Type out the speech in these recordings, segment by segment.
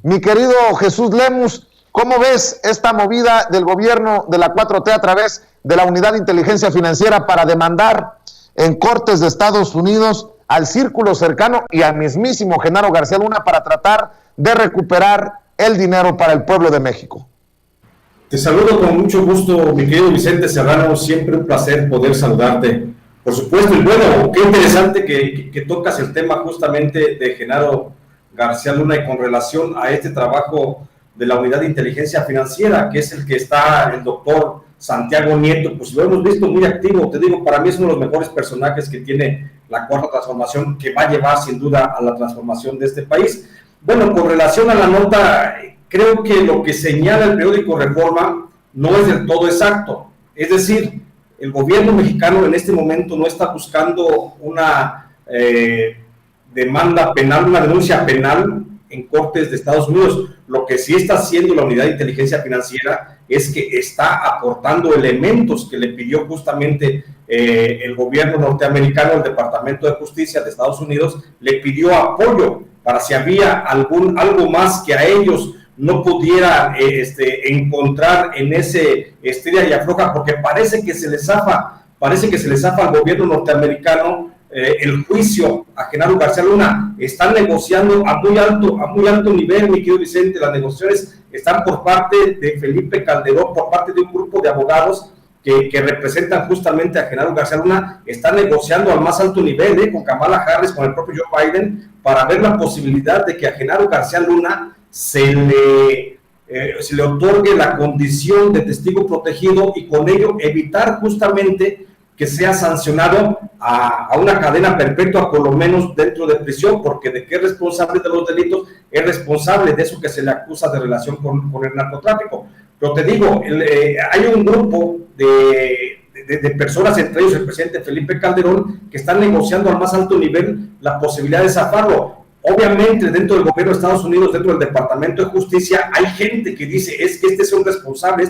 Mi querido Jesús Lemus, ¿cómo ves esta movida del gobierno de la 4T a través de la Unidad de Inteligencia Financiera para demandar en cortes de Estados Unidos al círculo cercano y al mismísimo Genaro García Luna para tratar de recuperar el dinero para el pueblo de México? Te saludo con mucho gusto, mi querido Vicente Serrano, siempre un placer poder saludarte. Por supuesto, y bueno, qué interesante que tocas el tema justamente de Genaro García Luna y con relación a este trabajo de la Unidad de Inteligencia Financiera, que es el que está el doctor Santiago Nieto, pues lo hemos visto muy activo. Te digo, para mí es uno de los mejores personajes que tiene la Cuarta Transformación, que va a llevar sin duda a la transformación de este país. Bueno, con relación a la nota, creo que lo que señala el periódico Reforma no es del todo exacto. Es decir, el gobierno mexicano en este momento no está buscando una demanda penal, una denuncia penal en cortes de Estados Unidos. Lo que sí está haciendo la Unidad de Inteligencia Financiera es que está aportando elementos que le pidió justamente el gobierno norteamericano, el Departamento de Justicia de Estados Unidos, le pidió apoyo para si había algo más que a ellos no pudiera encontrar en ese estira y afloja, porque parece que se les zafa al gobierno norteamericano el juicio a Genaro García Luna. Están negociando a muy alto nivel, mi querido Vicente. Las negociaciones están por parte de Felipe Calderón, por parte de un grupo de abogados que representan justamente a Genaro García Luna. Están negociando al más alto nivel con Kamala Harris, con el propio Joe Biden, para ver la posibilidad de que a Genaro García Luna se le otorgue la condición de testigo protegido y con ello evitar justamente que sea sancionado a una cadena perpetua, por lo menos dentro de prisión, porque de que es responsable de los delitos, es responsable de eso que se le acusa de relación con el narcotráfico. Pero te digo, hay un grupo de personas, entre ellos el presidente Felipe Calderón, que están negociando al más alto nivel la posibilidad de zafarlo. Obviamente, dentro del gobierno de Estados Unidos, dentro del Departamento de Justicia, hay gente que dice, es que este es un responsable,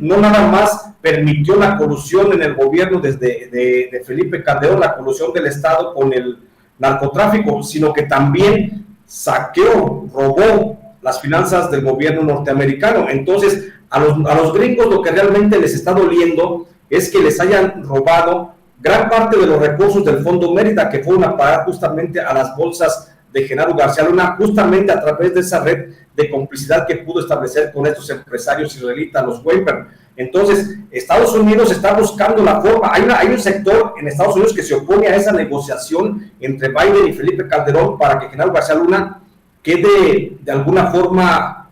no nada más permitió la colusión en el gobierno de Felipe Calderón, la colusión del Estado con el narcotráfico, sino que también saqueó, robó las finanzas del gobierno norteamericano. Entonces, a los gringos lo que realmente les está doliendo es que les hayan robado gran parte de los recursos del Fondo Mérida, que fueron a pagar justamente a las bolsas de Genaro García Luna, justamente a través de esa red de complicidad que pudo establecer con estos empresarios israelitas, los Weinberg. Entonces, Estados Unidos está buscando la forma. Hay un sector en Estados Unidos que se opone a esa negociación entre Biden y Felipe Calderón para que Genaro García Luna quede de alguna forma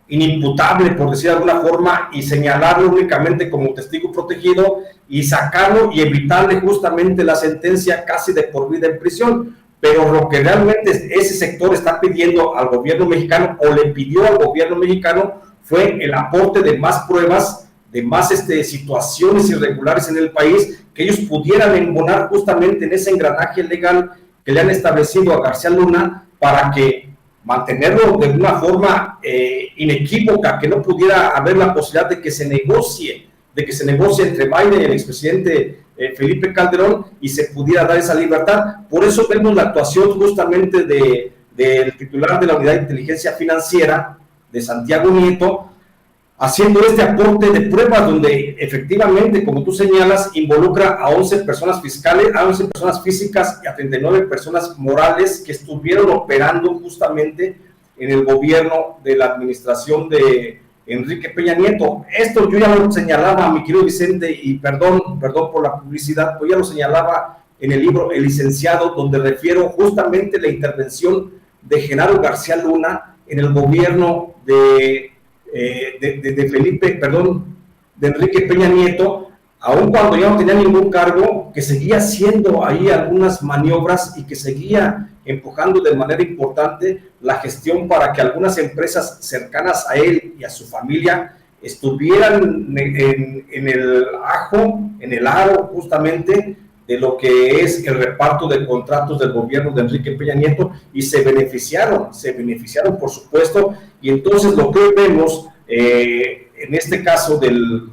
inimputable, por decir de alguna forma, y señalarlo únicamente como testigo protegido y sacarlo y evitarle justamente la sentencia casi de por vida en prisión. Pero lo que realmente ese sector está pidiendo al gobierno mexicano, o le pidió al gobierno mexicano, fue el aporte de más pruebas, de más situaciones irregulares en el país, que ellos pudieran embonar justamente en ese engranaje legal que le han establecido a García Luna, para que mantenerlo de una forma inequívoca, que no pudiera haber la posibilidad de que se negocie entre Biden y el expresidente Felipe Calderón y se pudiera dar esa libertad. Por eso vemos la actuación justamente del titular de la Unidad de Inteligencia Financiera, de Santiago Nieto, haciendo este aporte de pruebas donde efectivamente, como tú señalas, involucra a 11 personas fiscales, a 11 personas físicas y a 39 personas morales que estuvieron operando justamente en el gobierno de la administración de Enrique Peña Nieto. Esto yo ya lo señalaba, mi querido Vicente, y perdón por la publicidad, pues ya lo señalaba en el libro El Licenciado, donde refiero justamente la intervención de Genaro García Luna en el gobierno de Enrique Peña Nieto, aun cuando ya no tenía ningún cargo, que seguía haciendo ahí algunas maniobras y que seguía empujando de manera importante la gestión para que algunas empresas cercanas a él y a su familia estuvieran en el aro justamente de lo que es el reparto de contratos del gobierno de Enrique Peña Nieto, y se beneficiaron por supuesto. Y entonces lo que hoy vemos en este caso del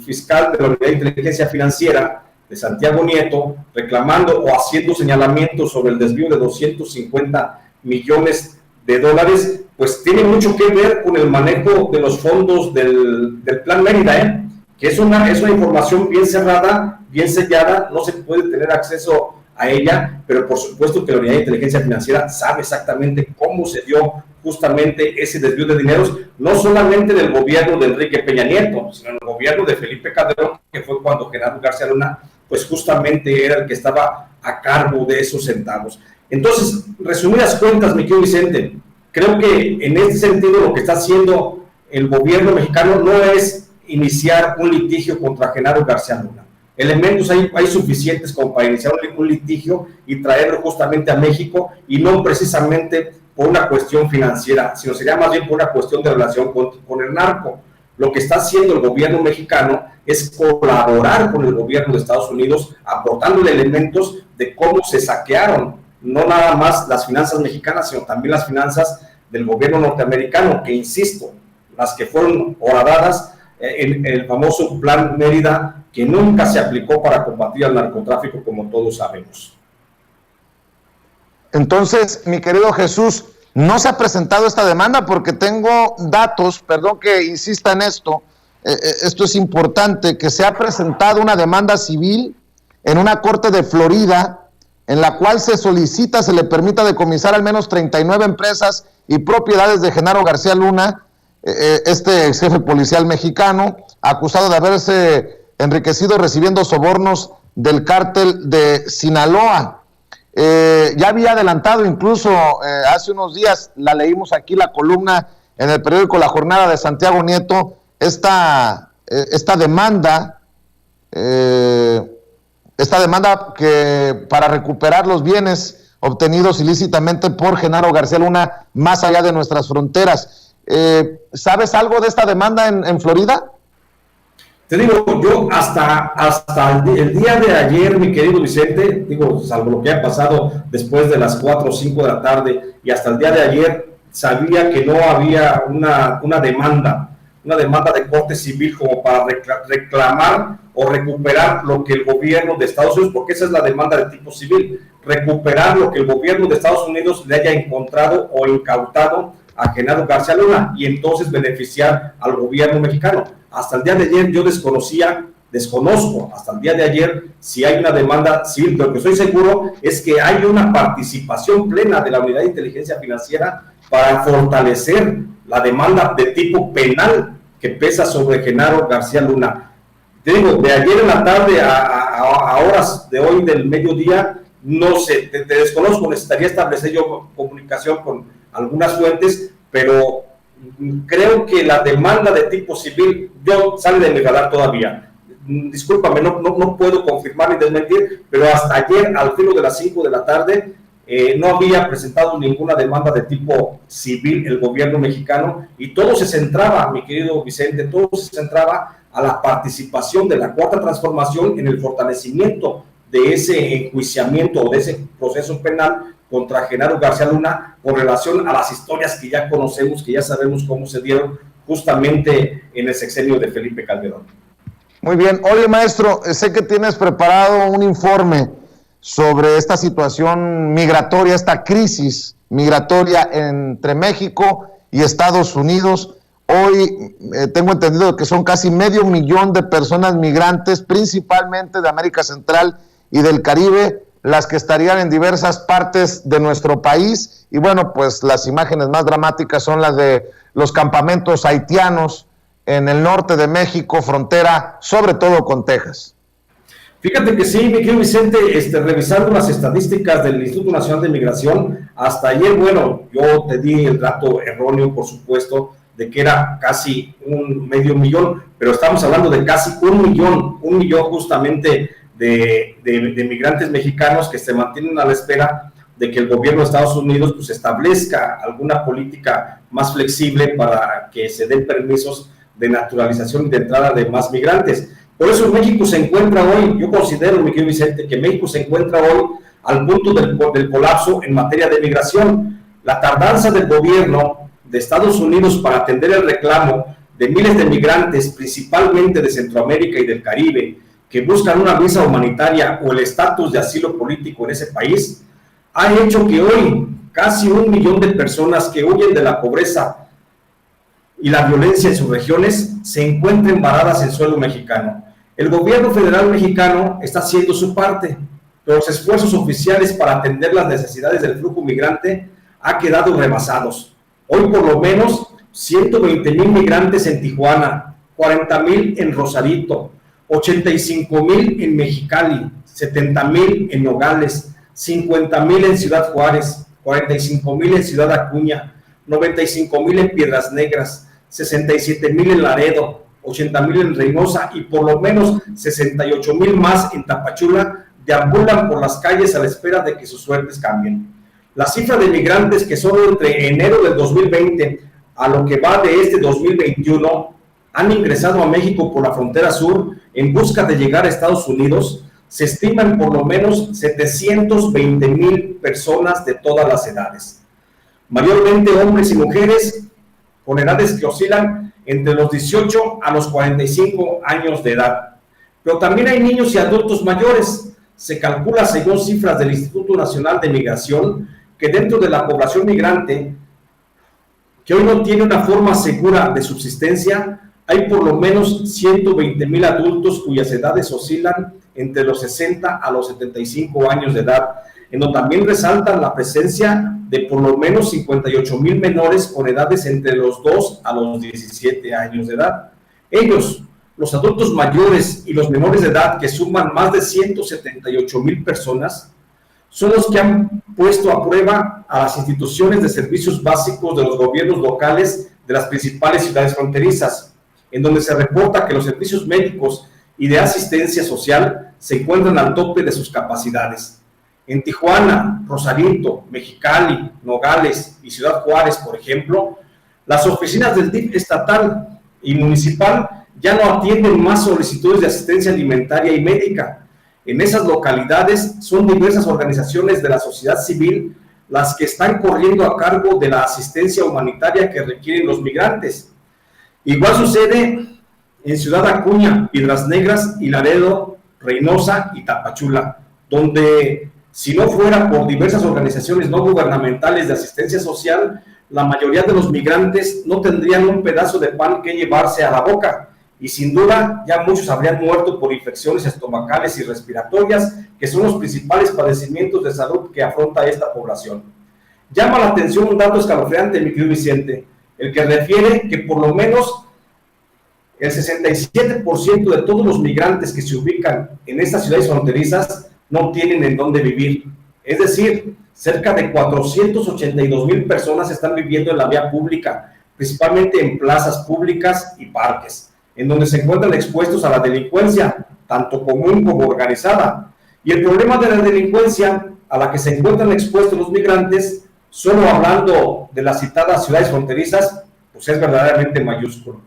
fiscal de la Unidad de Inteligencia Financiera, de Santiago Nieto, reclamando o haciendo señalamientos sobre el desvío de 250 millones de dólares, pues tiene mucho que ver con el manejo de los fondos del Plan Mérida, que es una información bien cerrada, bien sellada, no se puede tener acceso a ella, pero por supuesto que la Unidad de Inteligencia Financiera sabe exactamente cómo se dio justamente ese desvío de dineros, no solamente del gobierno de Enrique Peña Nieto, sino en el gobierno de Felipe Calderón, que fue cuando Genaro García Luna, pues justamente era el que estaba a cargo de esos centavos. Entonces, resumidas cuentas, mi querido Vicente, creo que en este sentido lo que está haciendo el gobierno mexicano no es iniciar un litigio contra Genaro García Luna. Elementos hay suficientes como para iniciar un litigio y traerlo justamente a México, y no precisamente por una cuestión financiera, sino sería más bien por una cuestión de relación con el narco. Lo que está haciendo el gobierno mexicano es colaborar con el gobierno de Estados Unidos, aportándole elementos de cómo se saquearon, no nada más las finanzas mexicanas, sino también las finanzas del gobierno norteamericano, que insisto, las que fueron horadadas en el famoso Plan Mérida, que nunca se aplicó para combatir al narcotráfico, como todos sabemos. Entonces, mi querido Jesús, no se ha presentado esta demanda porque tengo datos, perdón que insista en esto, esto es importante, que se ha presentado una demanda civil en una corte de Florida, en la cual se solicita se le permita decomisar al menos 39 empresas y propiedades de Genaro García Luna, este ex jefe policial mexicano, acusado de haberse enriquecido recibiendo sobornos del cártel de Sinaloa. Ya había adelantado incluso hace unos días, la leímos aquí, la columna en el periódico La Jornada de Santiago Nieto, esta demanda que para recuperar los bienes obtenidos ilícitamente por Genaro García Luna más allá de nuestras fronteras. ¿Sabes algo de esta demanda en Florida? Te digo, yo hasta el día de ayer, mi querido Vicente, digo, salvo lo que ha pasado después de las 4 o 5 de la tarde, y hasta el día de ayer sabía que no había una demanda de corte civil como para reclamar o recuperar lo que el gobierno de Estados Unidos, porque esa es la demanda de tipo civil, recuperar lo que el gobierno de Estados Unidos le haya encontrado o incautado a Genaro García Luna, y entonces beneficiar al gobierno mexicano. Hasta el día de ayer yo desconozco hasta el día de ayer si hay una demanda civil. Lo que estoy seguro es que hay una participación plena de la Unidad de Inteligencia Financiera para fortalecer la demanda de tipo penal que pesa sobre Genaro García Luna. Te digo, de ayer en la tarde a horas de hoy del mediodía, no sé, te desconozco, necesitaría establecer yo comunicación con algunas fuentes, pero creo que la demanda de tipo civil sale de mi radar todavía. Discúlpame, no puedo confirmar ni desmentir, pero hasta ayer, al filo de las 5 de la tarde, no había presentado ninguna demanda de tipo civil el gobierno mexicano, y todo se centraba, mi querido Vicente, todo se centraba a la participación de la Cuarta Transformación en el fortalecimiento de ese enjuiciamiento o de ese proceso penal contra Genaro García Luna con relación a las historias que ya conocemos, que ya sabemos cómo se dieron justamente en el sexenio de Felipe Calderón. Muy bien. Oye, maestro, sé que tienes preparado un informe sobre esta situación migratoria, esta crisis migratoria entre México y Estados Unidos. Hoy tengo entendido que son casi 500,000 de personas migrantes, principalmente de América Central y del Caribe, las que estarían en diversas partes de nuestro país. Y bueno, pues las imágenes más dramáticas son las de los campamentos haitianos en el norte de México, frontera sobre todo con Texas. Fíjate que sí, mi querido Vicente, revisando las estadísticas del Instituto Nacional de Migración, hasta ayer, bueno, yo te di el dato erróneo, por supuesto, de que era casi 500,000, pero estamos hablando de casi 1,000,000 justamente de migrantes mexicanos que se mantienen a la espera de que el gobierno de Estados Unidos pues establezca alguna política más flexible para que se den permisos de naturalización y de entrada de más migrantes. Por eso México se encuentra hoy, yo considero, mi querido Vicente, que México se encuentra hoy al punto del colapso en materia de migración. La tardanza del gobierno de Estados Unidos para atender el reclamo de miles de migrantes, principalmente de Centroamérica y del Caribe, que buscan una visa humanitaria o el estatus de asilo político en ese país, ha hecho que hoy casi 1 millón de personas que huyen de la pobreza y la violencia en sus regiones se encuentren varadas en suelo mexicano. El gobierno federal mexicano está haciendo su parte, pero los esfuerzos oficiales para atender las necesidades del flujo migrante han quedado rebasados. Hoy por lo menos 120,000 migrantes en Tijuana, 40,000 en Rosarito, 85,000 en Mexicali, 70,000 en Nogales, 50,000 en Ciudad Juárez, 45,000 en Ciudad Acuña, 95,000 en Piedras Negras, 67,000 en Laredo, 80,000 en Reynosa y por lo menos 68,000 más en Tapachula deambulan por las calles a la espera de que sus suertes cambien. La cifra de migrantes que solo entre enero del 2020 a lo que va de este 2021 han ingresado a México por la frontera sur en busca de llegar a Estados Unidos se estiman por lo menos 720,000 personas de todas las edades, mayormente hombres y mujeres con edades que oscilan entre los 18 a los 45 años de edad. Pero también hay niños y adultos mayores. Se calcula, según cifras del Instituto Nacional de Migración, que dentro de la población migrante, que hoy no tiene una forma segura de subsistencia, hay por lo menos 120,000 adultos cuyas edades oscilan entre los 60 a los 75 años de edad, en donde también resaltan la presencia de por lo menos 58,000 menores con edades entre los 2 a los 17 años de edad. Ellos, los adultos mayores y los menores de edad, que suman más de 178,000 personas, son los que han puesto a prueba a las instituciones de servicios básicos de los gobiernos locales de las principales ciudades fronterizas, en donde se reporta que los servicios médicos y de asistencia social se encuentran al tope de sus capacidades. En Tijuana, Rosarito, Mexicali, Nogales y Ciudad Juárez, por ejemplo, las oficinas del DIF estatal y municipal ya no atienden más solicitudes de asistencia alimentaria y médica. En esas localidades son diversas organizaciones de la sociedad civil las que están corriendo a cargo de la asistencia humanitaria que requieren los migrantes. Igual sucede en Ciudad Acuña, Piedras Negras y Laredo, Reynosa y Tapachula, donde si no fuera por diversas organizaciones no gubernamentales de asistencia social, la mayoría de los migrantes no tendrían un pedazo de pan que llevarse a la boca y sin duda ya muchos habrían muerto por infecciones estomacales y respiratorias, que son los principales padecimientos de salud que afronta esta población. Llama la atención un dato escalofriante, mi querido Vicente, el que refiere que por lo menos el 67% de todos los migrantes que se ubican en estas ciudades fronterizas no tienen en dónde vivir. Es decir, cerca de 482,000 personas están viviendo en la vía pública, principalmente en plazas públicas y parques, en donde se encuentran expuestos a la delincuencia, tanto común como organizada. Y el problema de la delincuencia a la que se encuentran expuestos los migrantes, solo hablando de las citadas ciudades fronterizas, pues es verdaderamente mayúsculo.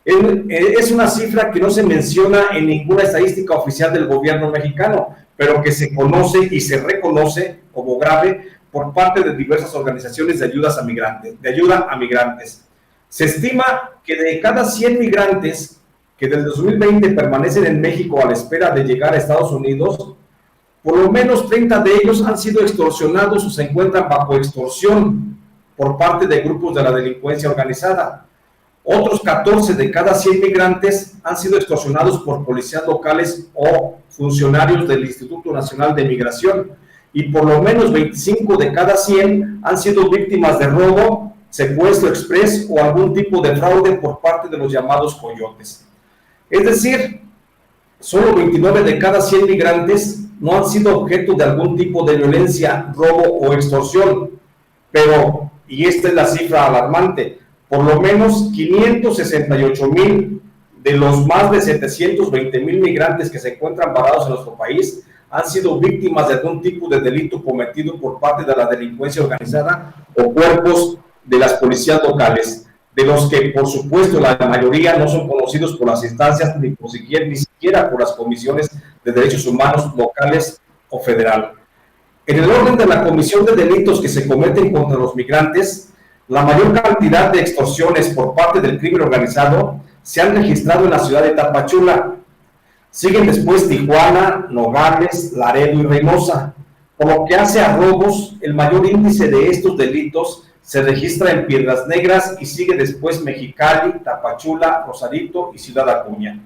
Es una cifra que no se menciona en ninguna estadística oficial del gobierno mexicano, pero que se conoce y se reconoce como grave por parte de diversas organizaciones de ayuda a migrantes. Se estima que de cada 100 migrantes que desde 2020 permanecen en México a la espera de llegar a Estados Unidos, por lo menos 30 de ellos han sido extorsionados o se encuentran bajo extorsión por parte de grupos de la delincuencia organizada. Otros 14 de cada 100 migrantes han sido extorsionados por policías locales o funcionarios del Instituto Nacional de Migración, y por lo menos 25 de cada 100 han sido víctimas de robo, secuestro express o algún tipo de fraude por parte de los llamados coyotes. Es decir, solo 29 de cada 100 migrantes no han sido objeto de algún tipo de violencia, robo o extorsión, pero, y esta es la cifra alarmante, por lo menos 568,000 de los más de 720,000 migrantes que se encuentran varados en nuestro país han sido víctimas de algún tipo de delito cometido por parte de la delincuencia organizada o cuerpos de las policías locales, de los que, por supuesto, la mayoría no son conocidos por las instancias ni siquiera por las comisiones de derechos humanos locales o federal. En el orden de la comisión de delitos que se cometen contra los migrantes, la mayor cantidad de extorsiones por parte del crimen organizado se han registrado en la ciudad de Tapachula. Siguen después Tijuana, Nogales, Laredo y Reynosa. Por lo que hace a robos, el mayor índice de estos delitos se registra en Piedras Negras y sigue después Mexicali, Tapachula, Rosarito y Ciudad Acuña.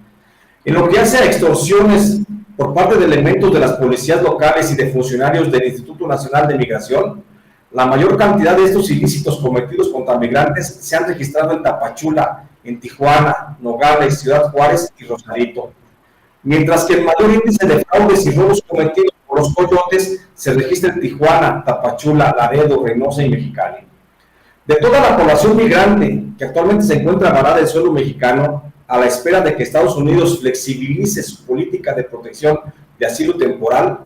En lo que hace a extorsiones por parte de elementos de las policías locales y de funcionarios del Instituto Nacional de Migración, la mayor cantidad de estos ilícitos cometidos contra migrantes se han registrado en Tapachula, en Tijuana, Nogales, Ciudad Juárez y Rosarito. Mientras que el mayor índice de fraudes y robos cometidos por los coyotes se registra en Tijuana, Tapachula, Laredo, Reynosa y Mexicali. De toda la población migrante que actualmente se encuentra varada en suelo mexicano, a la espera de que Estados Unidos flexibilice su política de protección de asilo temporal,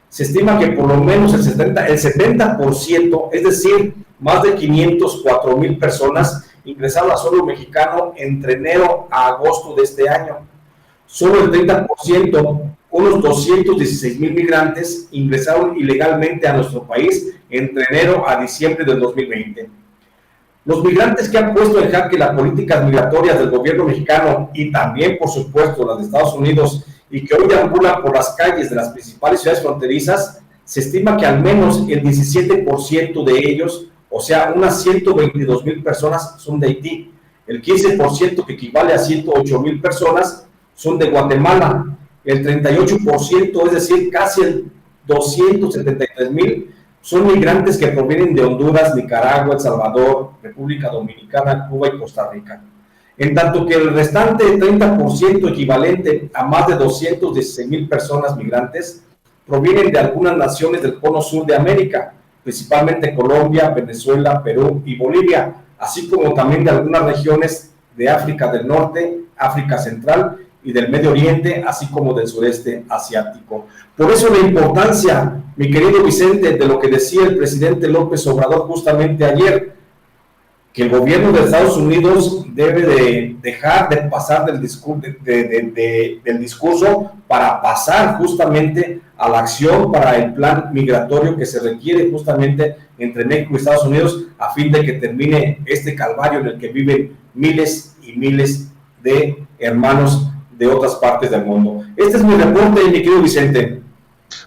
se estima que por lo menos el 70%, es decir, más de 504,000 personas, ingresaron a suelo mexicano entre enero a agosto de este año. Solo el 30%, unos 216,000 migrantes, ingresaron ilegalmente a nuestro país entre enero a diciembre del 2020. Los migrantes que han puesto en jaque las políticas migratorias del gobierno mexicano y también, por supuesto, las de Estados Unidos y que hoy deambulan por las calles de las principales ciudades fronterizas, se estima que al menos el 17% de ellos, o sea, unas 122,000 personas, son de Haití. El 15%, que equivale a 108,000 personas, son de Guatemala. El 38%, es decir, casi el 273,000, son migrantes que provienen de Honduras, Nicaragua, El Salvador, República Dominicana, Cuba y Costa Rica. En tanto que el restante 30%, equivalente a más de 216,000 personas migrantes, provienen de algunas naciones del cono sur de América, principalmente Colombia, Venezuela, Perú y Bolivia, así como también de algunas regiones de África del Norte, África Central y del Medio Oriente, así como del sureste asiático. Por eso la importancia, mi querido Vicente, de lo que decía el presidente López Obrador justamente ayer, que el gobierno de Estados Unidos debe de dejar de pasar del discurso para pasar justamente a la acción para el plan migratorio que se requiere justamente entre México y Estados Unidos a fin de que termine este calvario en el que viven miles y miles de hermanos de otras partes del mundo. Este es mi reporte, mi querido Vicente.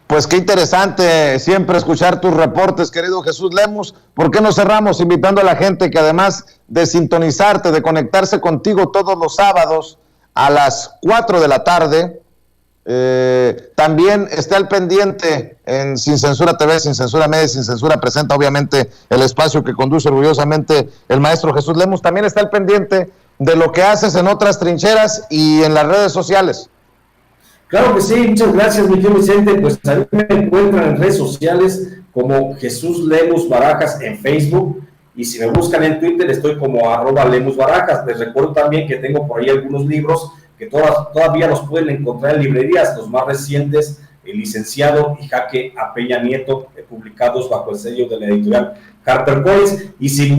Pues qué interesante siempre escuchar tus reportes, querido Jesús Lemus. ¿Por qué no cerramos invitando a la gente que además de sintonizarte, de conectarse contigo todos los sábados a las 4 de la tarde, también esté al pendiente en Sin Censura TV, Sin Censura Media, Sin Censura presenta obviamente el espacio que conduce orgullosamente el maestro Jesús Lemus, también está al pendiente de lo que haces en otras trincheras y en las redes sociales? Claro que sí, muchas gracias, mi querido Vicente. Pues a mí me encuentran en redes sociales como Jesús Lemus Barajas en Facebook, y si me buscan en Twitter estoy como @LemusBarajas. Les recuerdo también que tengo por ahí algunos libros que todavía los pueden encontrar en librerías, los más recientes, El Licenciado y Jaque a Peña Nieto, publicados bajo el sello de la editorial HarperCollins. Y si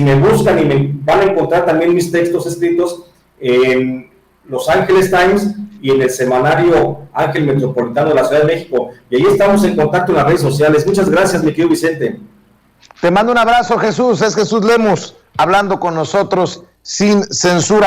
me buscan, y me van a encontrar también mis textos escritos en Los Ángeles Times y en el semanario Ángel Metropolitano de la Ciudad de México. Y ahí estamos en contacto en las redes sociales. Muchas gracias, mi querido Vicente. Te mando un abrazo, Jesús. Es Jesús Lemus hablando con nosotros sin censura.